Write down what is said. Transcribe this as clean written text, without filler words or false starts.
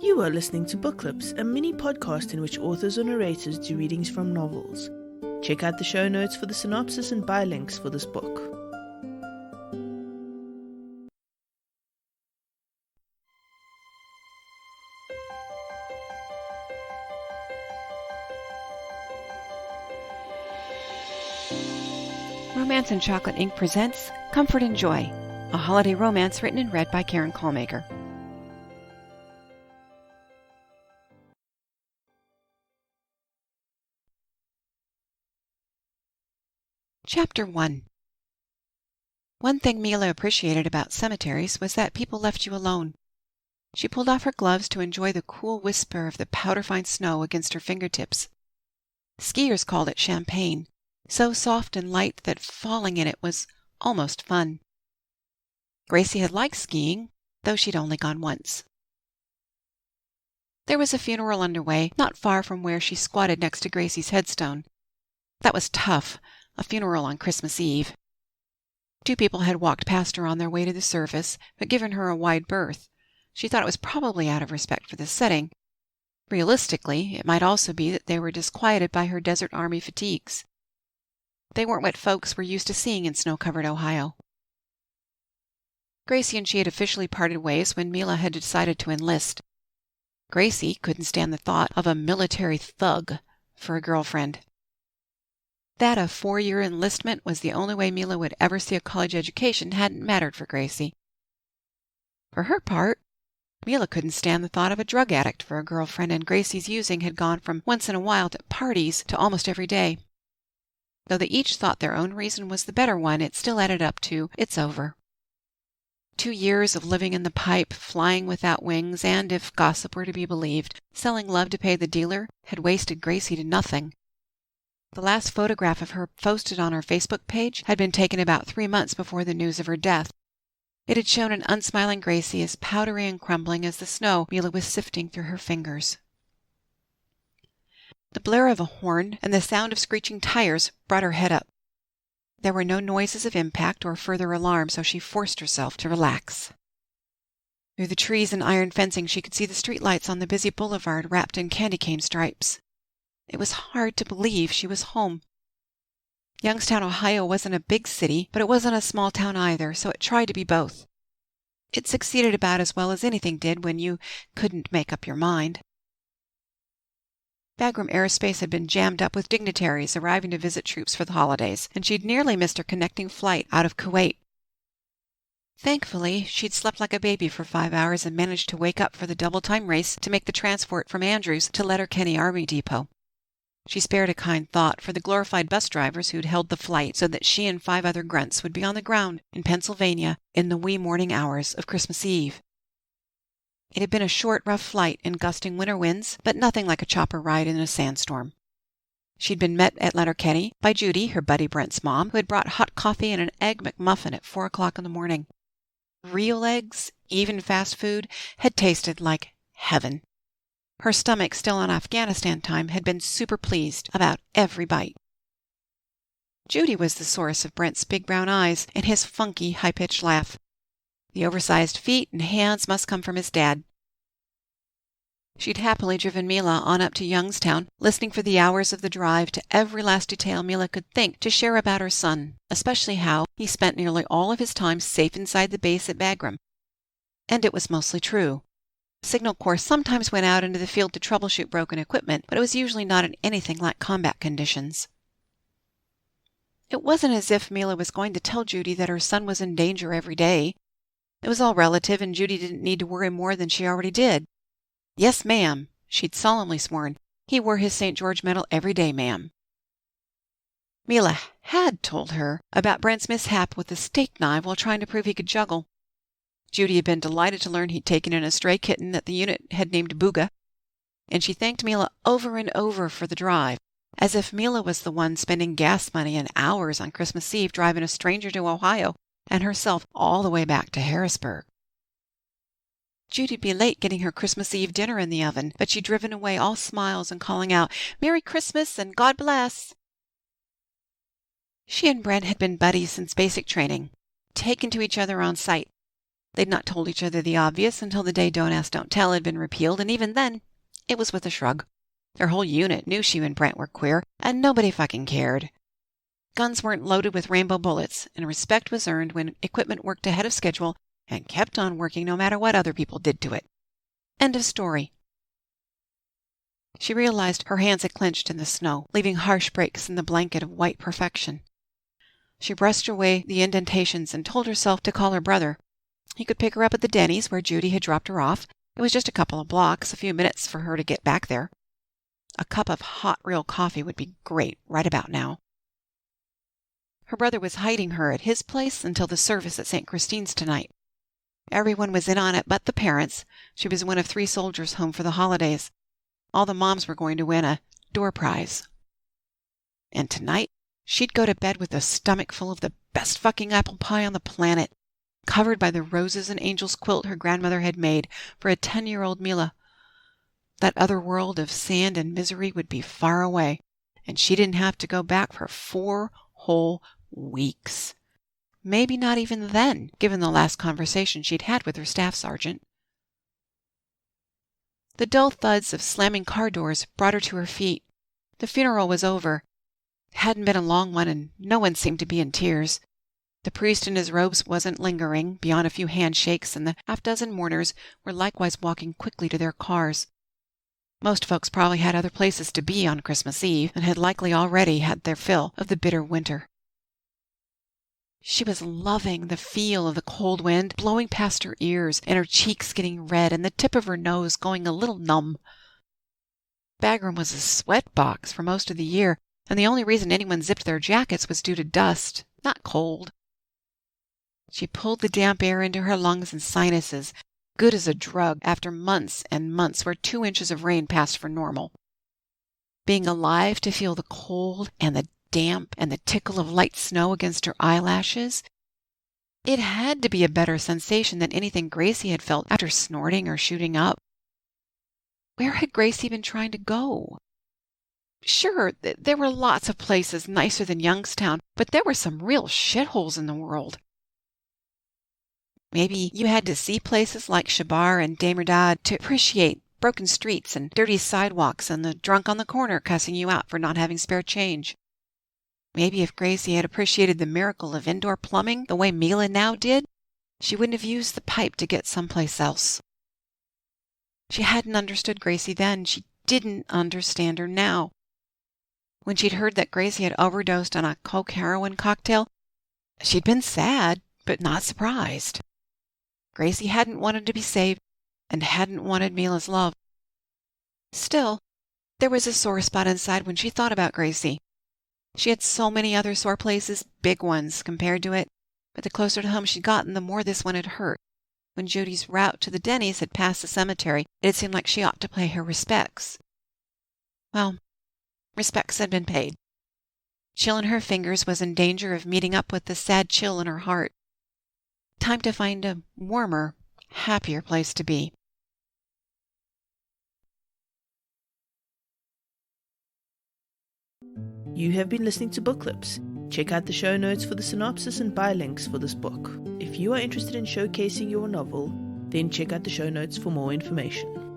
You are listening to Book Clips, a mini podcast in which authors or narrators do readings from novels. Check out the show notes for the synopsis and buy links for this book. Romance and Chocolate Ink presents Comfort and Joy, a holiday romance written and read by Karin Kallmaker. Chapter 1. One thing Milla appreciated about cemeteries was that people left you alone. She pulled off her gloves to enjoy the cool whisper of the powder-fine snow against her fingertips. Skiers called it champagne, so soft and light that falling in it was almost fun. Gracie had liked skiing, though she'd only gone once. There was a funeral underway, not far from where she squatted next to Gracie's headstone. That was tough, a funeral on Christmas Eve. 2 people had walked past her on their way to the service, but given her a wide berth. She thought it was probably out of respect for the setting. Realistically, it might also be that they were disquieted by her desert army fatigues. They weren't what folks were used to seeing in snow-covered Ohio. Gracie and she had officially parted ways when Milla had decided to enlist. Gracie couldn't stand the thought of a military thug for a girlfriend. That a 4-year enlistment was the only way Milla would ever see a college education hadn't mattered for Gracie. For her part, Milla couldn't stand the thought of a drug addict for a girlfriend, and Gracie's using had gone from once in a while to parties to almost every day. Though they each thought their own reason was the better one, it still added up to, it's over. 2 years of living in the pipe, flying without wings, and, if gossip were to be believed, selling love to pay the dealer, had wasted Gracie to nothing. The last photograph of her posted on her Facebook page had been taken about 3 months before the news of her death. It had shown an unsmiling Gracie as powdery and crumbling as the snow Milla was sifting through her fingers. The blare of a horn and the sound of screeching tires brought her head up. There were no noises of impact or further alarm, so she forced herself to relax. Through the trees and iron fencing she could see the streetlights on the busy boulevard wrapped in candy cane stripes. It was hard to believe she was home. Youngstown, Ohio wasn't a big city, but it wasn't a small town either, so it tried to be both. It succeeded about as well as anything did when you couldn't make up your mind. Bagram Aerospace had been jammed up with dignitaries arriving to visit troops for the holidays, and she'd nearly missed her connecting flight out of Kuwait. Thankfully, she'd slept like a baby for 5 hours and managed to wake up for the double-time race to make the transport from Andrews to Letterkenny Army Depot. She spared a kind thought for the glorified bus drivers who'd held the flight so that she and 5 other grunts would be on the ground in Pennsylvania in the wee morning hours of Christmas Eve. It had been a short, rough flight in gusting winter winds, but nothing like a chopper ride in a sandstorm. She'd been met at Letterkenny by Judy, her buddy Brent's mom, who had brought hot coffee and an Egg McMuffin at 4 o'clock in the morning. Real eggs, even fast food, had tasted like heaven. Her stomach, still on Afghanistan time, had been super pleased about every bite. Judy was the source of Brent's big brown eyes and his funky, high-pitched laugh. The oversized feet and hands must come from his dad. She'd happily driven Milla on up to Youngstown, listening for the hours of the drive to every last detail Milla could think to share about her son, especially how he spent nearly all of his time safe inside the base at Bagram. And it was mostly true. Signal Corps sometimes went out into the field to troubleshoot broken equipment, but it was usually not in anything like combat conditions. It wasn't as if Milla was going to tell Judy that her son was in danger every day. It was all relative, and Judy didn't need to worry more than she already did. Yes, ma'am, she'd solemnly sworn. He wore his St. George medal every day, ma'am. Milla had told her about Brent's mishap with the steak knife while trying to prove he could juggle. Judy had been delighted to learn he'd taken in a stray kitten that the unit had named Booga, and she thanked Milla over and over for the drive, as if Milla was the one spending gas money and hours on Christmas Eve driving a stranger to Ohio and herself all the way back to Harrisburg. Judy'd be late getting her Christmas Eve dinner in the oven, but she'd driven away all smiles and calling out, "Merry Christmas and God bless!" She and Brent had been buddies since basic training, taken to each other on sight. They'd not told each other the obvious until the day Don't Ask, Don't Tell had been repealed, and even then, it was with a shrug. Their whole unit knew she and Brent were queer, and nobody fucking cared. Guns weren't loaded with rainbow bullets, and respect was earned when equipment worked ahead of schedule and kept on working no matter what other people did to it. End of story. She realized her hands had clenched in the snow, leaving harsh breaks in the blanket of white perfection. She brushed away the indentations and told herself to call her brother. He could pick her up at the Denny's where Judy had dropped her off. It was just a couple of blocks, a few minutes for her to get back there. A cup of hot real coffee would be great right about now. Her brother was hiding her at his place until the service at St. Christine's tonight. Everyone was in on it but the parents. She was one of 3 soldiers home for the holidays. All the moms were going to win a door prize. And tonight, she'd go to bed with a stomach full of the best fucking apple pie on the planet, covered by the roses and angels quilt her grandmother had made for a 10-year-old Milla. That other world of sand and misery would be far away, and she didn't have to go back for 4 whole weeks. Maybe not even then, given the last conversation she'd had with her staff sergeant. The dull thuds of slamming car doors brought her to her feet. The funeral was over. It hadn't been a long one, and no one seemed to be in tears. The priest in his robes wasn't lingering beyond a few handshakes, and the half-dozen mourners were likewise walking quickly to their cars. Most folks probably had other places to be on Christmas Eve, and had likely already had their fill of the bitter winter. She was loving the feel of the cold wind blowing past her ears, and her cheeks getting red, and the tip of her nose going a little numb. Bagram was a sweat box for most of the year, and the only reason anyone zipped their jackets was due to dust, not cold. She pulled the damp air into her lungs and sinuses, good as a drug after months and months where 2 inches of rain passed for normal. Being alive to feel the cold and the damp and the tickle of light snow against her eyelashes, it had to be a better sensation than anything Gracie had felt after snorting or shooting up. Where had Gracie been trying to go? Sure, there were lots of places nicer than Youngstown, but there were some real shitholes in the world. Maybe you had to see places like Shabar and Damerdad to appreciate broken streets and dirty sidewalks and the drunk on the corner cussing you out for not having spare change. Maybe if Gracie had appreciated the miracle of indoor plumbing the way Milla now did, she wouldn't have used the pipe to get someplace else. She hadn't understood Gracie then. She didn't understand her now. When she'd heard that Gracie had overdosed on a coke heroin cocktail, she'd been sad, but not surprised. Gracie hadn't wanted to be saved and hadn't wanted Milla's love. Still, there was a sore spot inside when she thought about Gracie. She had so many other sore places, big ones, compared to it, but the closer to home she'd gotten, the more this one had hurt. When Judy's route to the Denny's had passed the cemetery, it seemed like she ought to pay her respects. Well, respects had been paid. Chill in her fingers was in danger of meeting up with the sad chill in her heart. Time to find a warmer, happier place to be. You have been listening to Book Clips. Check out the show notes for the synopsis and buy links for this book. If you are interested in showcasing your novel, then check out the show notes for more information.